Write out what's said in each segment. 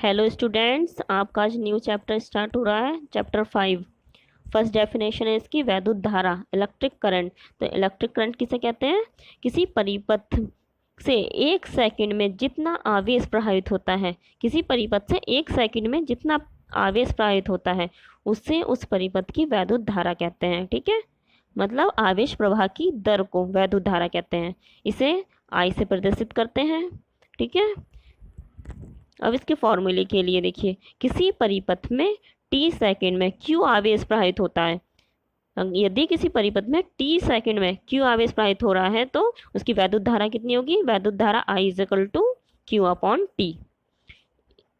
Hello students, आपका आज new chapter start हो रहा है। चैप्टर 5। फर्स्ट डेफिनेशन है इसकी वैद्युत धारा, इलेक्ट्रिक करंट। तो इलेक्ट्रिक करंट किसे कहते हैं? किसी परिपथ से एक सेकंड में जितना आवेश प्रवाहित होता है, किसी परिपथ से एक सेकंड में जितना आवेश प्रवाहित होता है उससे उस परिपथ की वैद्युत धारा कहते हैं। ठीक है, मतलब आवेश प्रवाह की दर को वैद्युत धारा कहते हैं। इसे आई से प्रदर्शित करते हैं। ठीक है, अब इसके फॉर्मूले के लिए देखिए, किसी परिपथ में टी सेकंड में क्यू आवेश प्रवाहित होता है। यदि किसी परिपथ में टी सेकंड में क्यू आवेश प्रवाहित हो रहा है तो उसकी वैद्युत धारा कितनी होगी? वैद्युत धारा I is equal to Q upon T.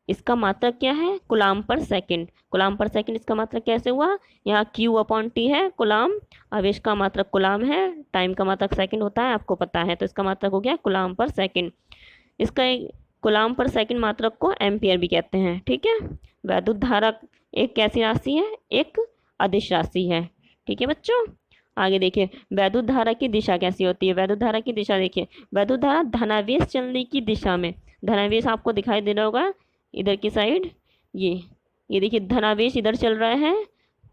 इसका मात्रक क्या है? कुलाम पर सेकंड। कुलाम पर सेकंड इसका मात्रक कैसे हुआ? यहाँ क्यू अपॉन टी है कुलाम, आवेश का मात्रक कुलाम है, टाइम का मात्रक सेकंड होता है, आपको पता है, तो इसका मात्रक हो गया कुलाम पर सेकंड। इसका कुलाम पर सेकंड मात्रक को एम्पियर भी कहते हैं। ठीक है, वैद्युत धारा एक कैसी राशि है? एक अदिश राशि है। ठीक है बच्चों, आगे देखिए वैद्युत धारा की दिशा कैसी होती है। वैद्युत धारा की दिशा देखिए, वैद्युत धारा धनावेश चलने की दिशा में, धनावेश आपको दिखाई दे रहा होगा इधर की साइड, ये देखिए धनावेश इधर चल रहा है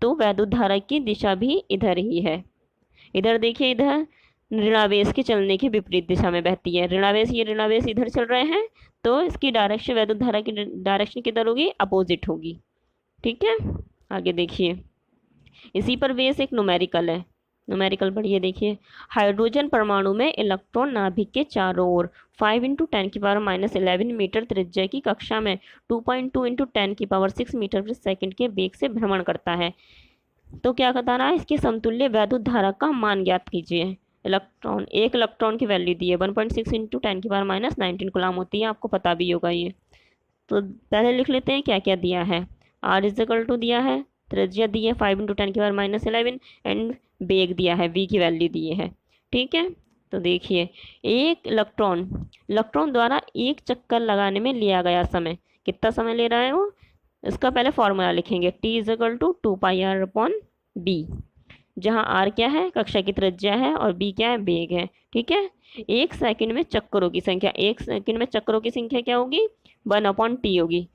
तो वैद्युत धारा की दिशा भी इधर ही है। इधर देखिए, इधर ऋणावेश के चलने की विपरीत दिशा में बहती है। ऋणावेश, ये ऋणावेश इधर चल रहे हैं तो इसकी डायरेक्शन, वैद्युत धारा की डायरेक्शन किधर होगी? अपोजिट होगी। ठीक है, आगे देखिए, इसी पर बेस एक न्यूमेरिकल है। न्यूमेरिकल पढ़िए, देखिए हाइड्रोजन परमाणु में इलेक्ट्रॉन नाभिक के चारों ओर 5 × 10⁻11 मीटर त्रिज्या की कक्षा में 2.2 × 10⁻6 मीटर प्रति सेकंड के वेग से भ्रमण करता है। तो क्या बताना है? इसके समतुल्य वैद्युत धारा का मान ज्ञात कीजिए। एक इलेक्ट्रॉन की वैल्यू दी है 1.6 × 10⁻19 कूलम होती है, आपको पता भी होगा ये। तो पहले लिख लेते हैं क्या क्या दिया है। R इज इक्वल टू दिया है, त्रिज्या दी है 5 × 10⁻11 एंड वेग दिया है, v की वैल्यू दी है। ठीक है, तो देखिए एक इलेक्ट्रॉन द्वारा एक चक्कर लगाने में लिया गया समय, कितना समय ले रहा है वो? इसका पहले फॉर्मूला लिखेंगे, T is equal to 2πr/b, जहाँ R क्या है? कक्षा की त्रिज्या है, और B क्या है? वेग है। ठीक है, एक सेकंड में चक्करों की संख्या, एक सेकंड में चक्करों की संख्या क्या होगी? 1/t होगी।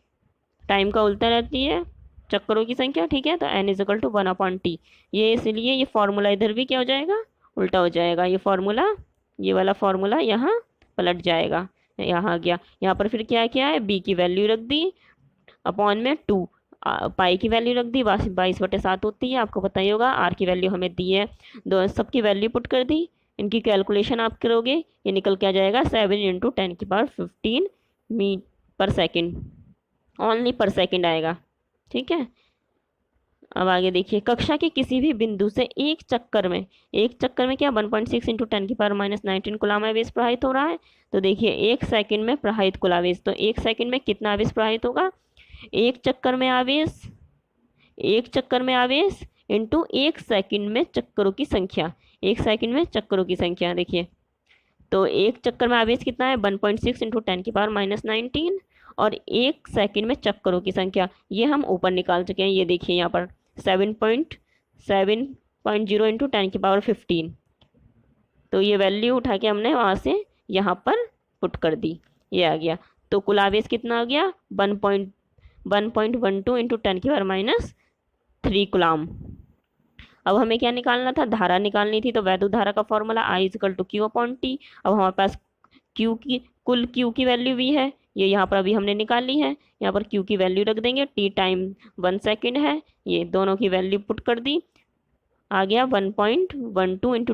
टाइम का उल्टा रहती है चक्करों की संख्या। ठीक है, तो n is equal to 1/t। ये इसलिए ये फॉर्मूला इधर भी क्या हो जाएगा? उल्टा हो जाएगा। ये फॉर्मूला, ये वाला फॉर्मूला यहाँ पलट जाएगा, यहाँ आ गया। यहाँ पर फिर क्या क्या है? B की वैल्यू रख दी, अपॉन में 2, पाई की वैल्यू रख दी, 22/7 होती है, आपको पता ही होगा। आर की वैल्यू हमें दी है, दो सबकी वैल्यू पुट कर दी, इनकी कैलकुलेशन आप करोगे, ये निकल के आ जाएगा 7 × 10⁻15 मीटर पर सेकेंड, ओनली पर सेकेंड आएगा। ठीक है, अब आगे देखिए, कक्षा के किसी भी बिंदु से एक चक्कर में क्या 1.6 × 10⁻19 कूलम आवेश प्रवाहित हो रहा है। तो देखिए एक सेकंड में प्रवाहित कुल आवेश, तो एक सेकंड में कितना आवेश प्रवाहित होगा? एक चक्कर में आवेश इंटू एक सेकंड में चक्करों की संख्या, एक सेकंड में चक्करों की संख्या। देखिए तो एक चक्कर में आवेश कितना है? 1.6 × 10⁻19, और एक सेकंड में चक्करों की संख्या ये हम ऊपर निकाल चुके हैं। ये देखिए यहाँ पर 7.0 × 10⁻15, तो ये वैल्यू उठा के हमने वहाँ से यहाँ पर पुट कर दी, ये आ गया। तो कुल आवेश कितना आ गया? 1.12 × 10⁻³ कूलम। अब हमें क्या निकालना था? धारा निकालनी थी। तो वैद्युत धारा का formula I is equal to Q/T। अब हमारे पास कुल Q की वैल्यू भी है, ये यहाँ पर अभी हमने निकाल ली है। यहाँ पर Q की वैल्यू रख देंगे, T टाइम 1 सेकेंड है, ये दोनों की वैल्यू पुट कर दी, आ गया 1.12 ×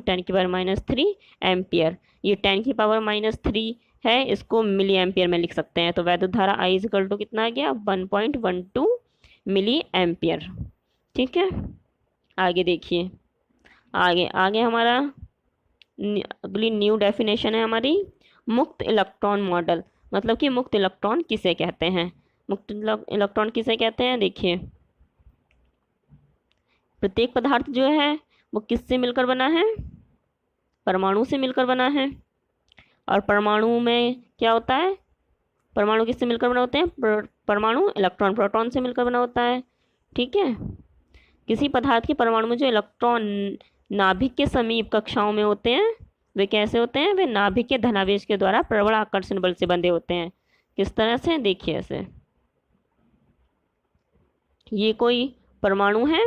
10⁻³ एम्पियर। ये 10⁻³ है, इसको मिली एम्पियर में लिख सकते हैं। तो वैद्युत धारा I इज इक्वल टू कितना आ गया? 1.12 मिली एम्पियर। ठीक है, आगे देखिए, आगे हमारा अगली न्यू डेफिनेशन है हमारी, मुक्त इलेक्ट्रॉन मॉडल। मतलब कि मुक्त इलेक्ट्रॉन किसे कहते हैं? मुक्त इलेक्ट्रॉन किसे कहते हैं? देखिए प्रत्येक पदार्थ जो है वो किससे मिलकर बना है? परमाणु से मिलकर बना है। और परमाणु में क्या होता है? परमाणु किससे मिलकर बना होते हैं? परमाणु इलेक्ट्रॉन प्रोटॉन से मिलकर बना होता है। ठीक है, किसी पदार्थ के परमाणु में जो इलेक्ट्रॉन नाभिक के समीप कक्षाओं में होते हैं वे कैसे होते हैं? वे नाभिक के धनावेश के द्वारा प्रबल आकर्षण बल से बंधे होते हैं। किस तरह से? देखिए ऐसे, ये कोई परमाणु है,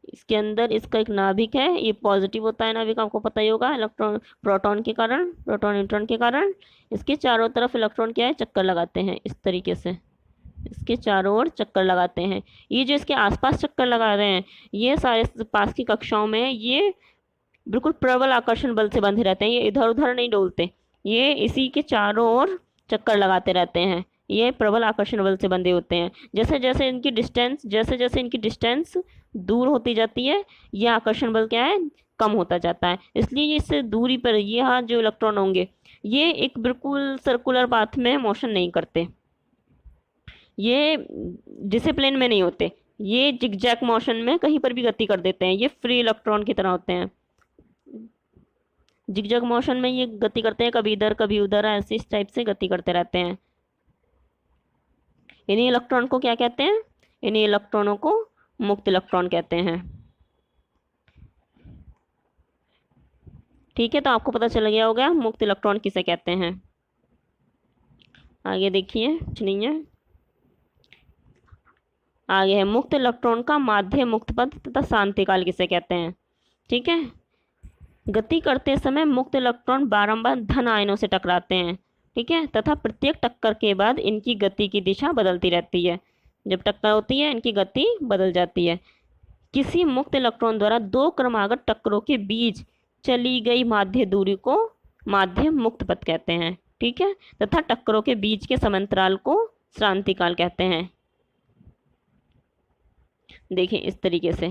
इसके अंदर इसका एक नाभिक है, ये पॉजिटिव होता है नाभिक, आपको पता ही होगा, इलेक्ट्रॉन प्रोटॉन के कारण, प्रोटॉन न्यूट्रॉन के कारण इसके चारों तरफ इलेक्ट्रॉन क्या है, चक्कर लगाते हैं इस तरीके से, इसके चारों ओर चक्कर लगाते हैं। ये जो इसके आसपास चक्कर लगा रहे हैं, ये सारे पास की कक्षाओं में ये बिल्कुल प्रबल आकर्षण बल से बंधे रहते हैं, ये इधर उधर नहीं डोलते, ये इसी के चारों ओर चक्कर लगाते रहते हैं, ये प्रबल आकर्षण बल से बंधे होते हैं। जैसे जैसे इनकी डिस्टेंस दूर होती जाती है, ये आकर्षण बल क्या है, कम होता जाता है। इसलिए ये इससे दूरी पर ये यहाँ जो इलेक्ट्रॉन होंगे, ये एक बिल्कुल सर्कुलर पाथ में मोशन नहीं करते, ये डिसिप्लिन में नहीं होते, ये जिगजैग मोशन में कहीं पर भी गति कर देते हैं, ये फ्री इलेक्ट्रॉन की तरह होते हैं। जिगजैग मोशन में ये गति करते हैं, कभी इधर कभी उधर, ऐसे इस टाइप से गति करते रहते हैं। इन्हीं इलेक्ट्रॉन को क्या कहते हैं, इन्हीं इलेक्ट्रॉनों को मुक्त इलेक्ट्रॉन कहते हैं। ठीक है, तो आपको पता चल गया होगा मुक्त इलेक्ट्रॉन किसे कहते हैं। आगे देखिए, कुछ नहीं है, आगे है मुक्त इलेक्ट्रॉन का माध्य मुक्त पद तथा शांतिकाल किसे कहते हैं। ठीक है, गति करते समय मुक्त इलेक्ट्रॉन बारंबार धन आयनों से टकराते हैं, ठीक है, तथा प्रत्येक टक्कर के बाद इनकी गति की दिशा बदलती रहती है। जब टक्कर होती है इनकी गति बदल जाती है। किसी मुक्त इलेक्ट्रॉन द्वारा दो क्रमागत टक्करों के बीच चली गई माध्य दूरी को माध्य मुक्त पथ कहते हैं। ठीक है, तथा टक्करों के बीच के समांतराल को शांतिकाल कहते हैं। देखिए इस तरीके से,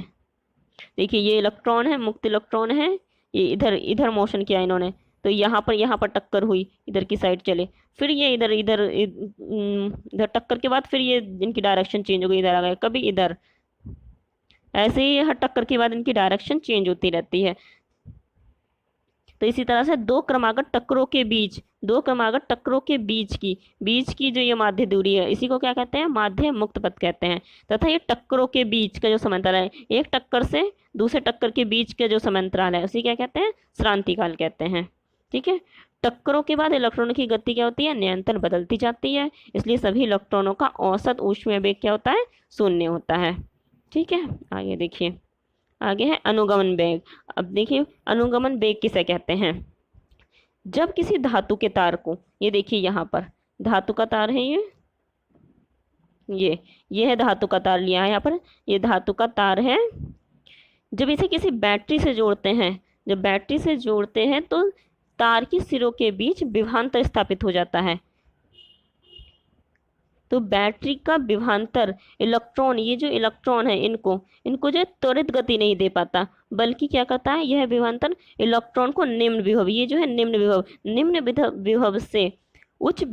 देखिए ये इलेक्ट्रॉन है, मुक्त इलेक्ट्रॉन है, ये इधर इधर मोशन किया इन्होंने, तो यहाँ पर टक्कर हुई, इधर की साइड चले, फिर ये इधर इधर इधर टक्कर के बाद फिर ये इनकी डायरेक्शन चेंज हो गई, इधर आ गए, कभी इधर, ऐसे ही हर टक्कर के बाद इनकी डायरेक्शन चेंज होती रहती है। तो इसी तरह से दो क्रमागत टक्करों के बीच की जो ये माध्य दूरी है, इसी को क्या कहते हैं, माध्य मुक्त पथ कहते हैं। तथा ये टक्करों के बीच का जो समांतराल है, एक टक्कर से दूसरे टक्कर के बीच का जो समांतराल है, उसी क्या कहते हैं, श्रांतिकाल कहते हैं। ठीक है, टक्करों के बाद इलेक्ट्रॉनों की गति क्या होती है, निरंतर बदलती जाती है, इसलिए सभी इलेक्ट्रॉनों का औसत ऊष्मीय वेग क्या होता है, 0 होता है। ठीक है, आगे देखिए, आगे है अनुगमन वेग। अब देखिए अनुगमन वेग किसे कहते हैं। जब किसी धातु के तार को, ये देखिए यहाँ पर धातु का तार है, ये है धातु का तार लिया है यहाँ पर, ये धातु का तार है। जब इसे किसी बैटरी से जोड़ते हैं, जब बैटरी से जोड़ते हैं तो तार के सिरों के बीच विभवांतर स्थापित हो जाता है। तो बैटरी का विभवांतर इलेक्ट्रॉन, ये जो इलेक्ट्रॉन है इनको जो त्वरित गति नहीं दे पाता, बल्कि क्या करता है, यह विभवांतर इलेक्ट्रॉन को निम्न विभव, ये जो है निम्न विभव से उच्च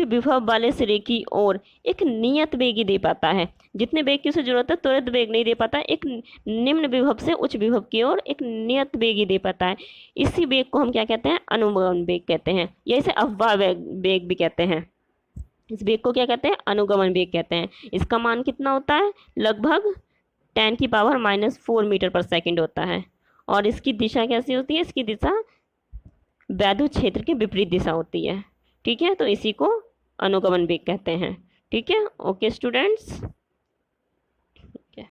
विभव वाले सिरे की ओर एक नियत वेग दे पाता है। जितने वेग की उसे जरूरत है त्वरित वेग नहीं दे पाता, एक निम्न विभव से उच्च विभव की ओर एक नियत वेग दे पाता है। इसी वेग को हम क्या कहते हैं, अनुगमन वेग कहते हैं, या इसे अफवाह वेग भी कहते हैं। इस वेग को क्या कहते हैं, अनुगमन वेग कहते हैं। इसका मान कितना होता है, लगभग 10⁻⁻⁴ मीटर पर सेकंड होता है। और इसकी दिशा कैसी होती है, इसकी दिशा वैद्युत क्षेत्र के विपरीत दिशा होती है। ठीक है, तो इसी को अनुगमन वेग कहते हैं। ठीक है, ओके स्टूडेंट्स।